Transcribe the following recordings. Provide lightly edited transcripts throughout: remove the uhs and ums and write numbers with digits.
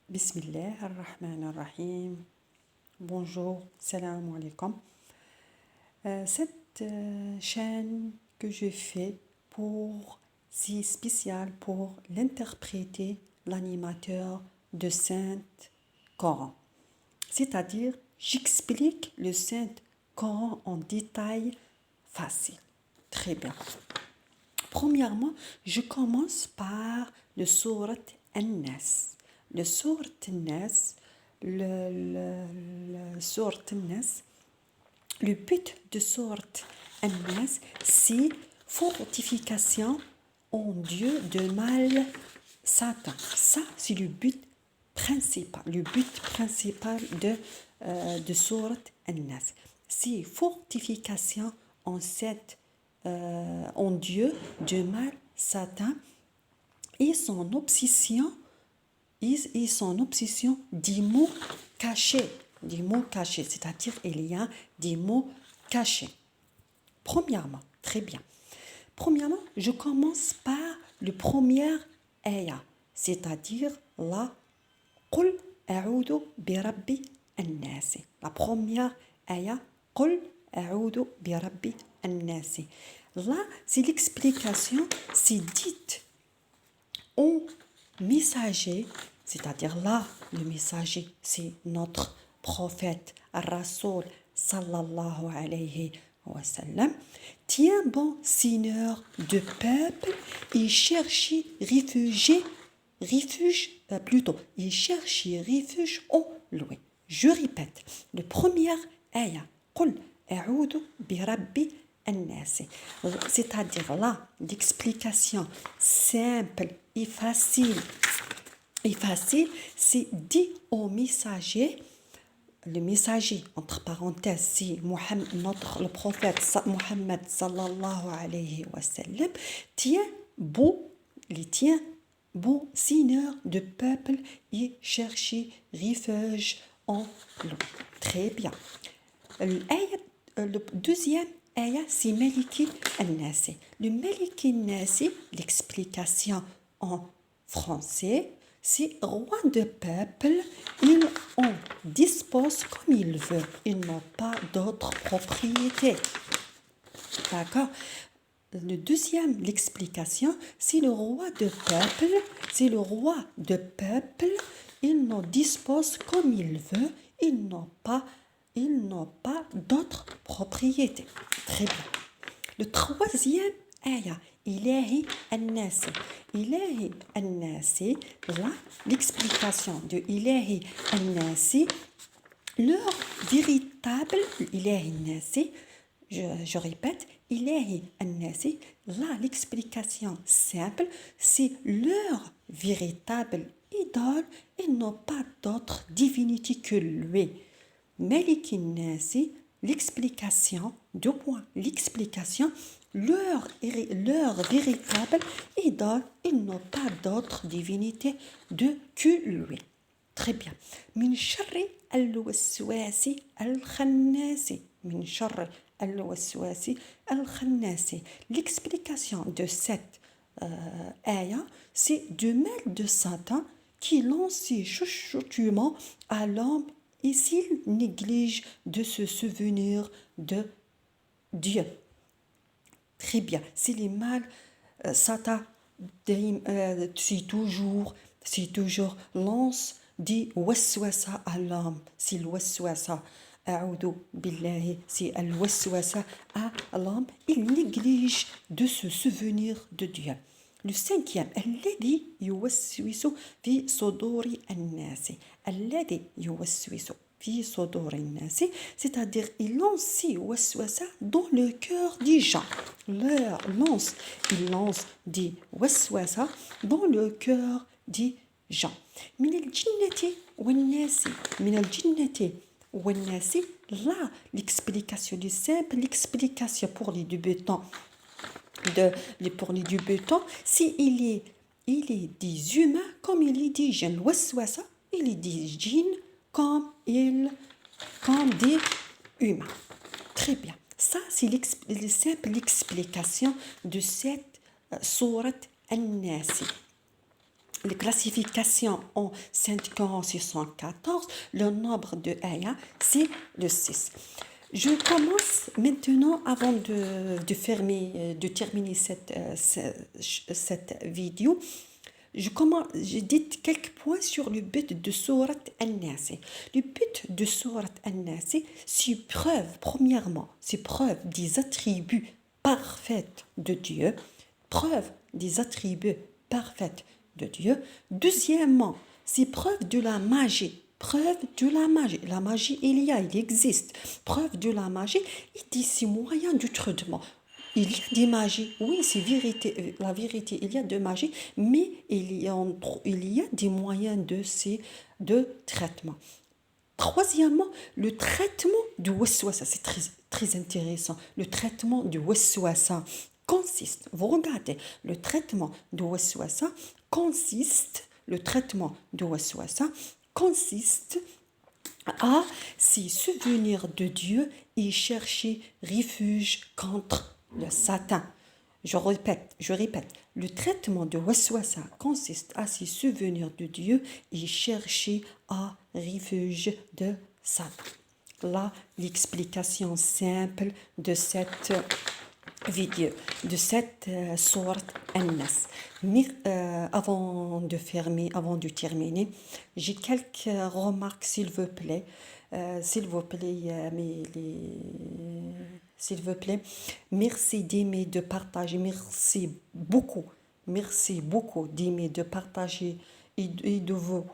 Bismillah ar-Rahman ar-Rahim. Bonjour, salam alaikum. Cette chaîne que je fais si spéciale pour l'interpréter l'animateur de Saint-Coran. C'est-à-dire, j'explique le Saint-Coran en détail facile. Très bien. Premièrement, je commence par le sourate An-Nas. Le sourate An-Nas, le sourate An-Nas, le but de sourate An-Nas, c'est fortification en Dieu de mal Satan. Ça, c'est le but principal. Le but principal de sourate An-Nas. C'est fortification en Dieu de mal Satan et son obsession des mots cachés, c'est-à-dire il y a des mots cachés. Premièrement, très bien. Premièrement, je commence par le premier ayah, c'est-à-dire la Qul a'udhu bi rabbi an-nas. La première ayah, Qul a'udhu bi rabbi an-nas. Là, c'est l'explication, c'est dit au messager, c'est-à-dire là, le messager, c'est notre prophète, Rasoul, sallallahu alayhi wa sallam. Tiens bon seigneur de peuple, il cherchait refuge en lui. Je répète, le premier ayah, Qul a'udhu bi rabbi an-nas. C'est-à-dire là, l'explication simple et facile, c'est dit au messager, le messager, entre parenthèses, c'est le prophète Mohammed sallallahu alayhi wa sallam, tiens bon seigneur de peuple et chercher refuge en lui. Très bien. Le deuxième ayah, c'est Maliki al-Nasi. Le Maliki al-Nasi, l'explication en français, c'est roi de peuple, ils en disposent comme ils veulent. Ils n'ont pas d'autre propriété. D'accord? Le deuxième, l'explication, c'est le roi de peuple. C'est le roi de peuple. Ils n'en disposent comme ils veulent. Ils n'ont pas d'autre propriété. Très bien. Le troisième ayah, Ilahi an-Nas. Ilahi an-Nas, là, l'explication de Ilahi an-Nas, leur véritable Ilahi an-Nas, je répète, Ilahi an-Nas, là, l'explication simple, c'est leur véritable idole, ils n'ont pas d'autre divinité que lui. Malik an-Nas, l'explication, leur véritable idole, ils n'ont pas d'autre divinité que lui. Très bien. Min sharri al-waswasi al-khannasi. Min sharri al-waswasi al-khannasi. L'explication de cette ayah, c'est du mal de Satan qui lance ses chuchotements à l'homme et s'il néglige de se souvenir de Dieu. Très bien. C'est les mal, Satan, c'est toujours lance des waswasa à l'homme. C'est le waswasa. A'udhu billahi, c'est al-waswasa à l'homme. Il néglige de se souvenir de Dieu. Le cinquième, الذي يوسوس في صدور الناس. الذي يوسوس في صدور الناس, c'est-à-dire il lance waswasa dans le cœur des gens. Il lance des waswasa dans le cœur des gens. من الجنة والناس. من الجنة والناس. Là, l'explication du simple, l'explication pour les débutants. Pour les débutants, si il est des humains comme il est des jeunes. Waswasa, il est des djinns comme des humains. Très bien. Ça, c'est la simple explication de cette sourate An-Nas. les classifications en 5614, le nombre de ayats, c'est le 6. Je commence maintenant, avant de terminer cette vidéo, je dis quelques points sur le but de Sourate An-Nas. Le but de Sourate An-Nas, c'est premièrement, c'est preuve des attributs parfaits de Dieu, preuve des attributs parfaits de Dieu. Deuxièmement, c'est preuve de la magie. Preuve de la magie. La magie, il existe. Preuve de la magie et de ses moyens de traitement. Il y a des magies, oui, c'est vérité, la vérité, il y a de magie, mais il y a des moyens de traitement. Troisièmement, le traitement du waswasa, c'est très, très intéressant. Le traitement du waswasa consiste, vous regardez, le traitement du waswasa consiste à se souvenir de Dieu et chercher refuge contre le Satan. Je répète, le traitement de waswasa consiste à se souvenir de Dieu et chercher un refuge de Satan. Là, l'explication simple de cette vidéo, de cette sourate An-Nas. Mais avant de terminer, j'ai quelques remarques, s'il vous plaît. S'il vous plaît, merci d'aimer, de partager, merci beaucoup d'aimer, de partager et de vous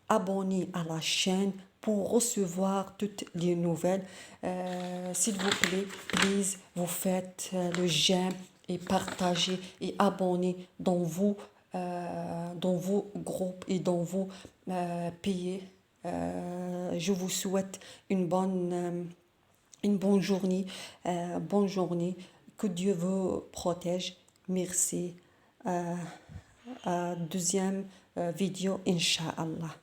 abonner à la chaîne pour recevoir toutes les nouvelles. S'il vous plaît, please, vous faites le j'aime et partagez et abonnez dans vos groupes et dans vos pays. Je vous souhaite une bonne journée. Bonne journée. Que Dieu vous protège. Merci. Deuxième vidéo, Inch'Allah.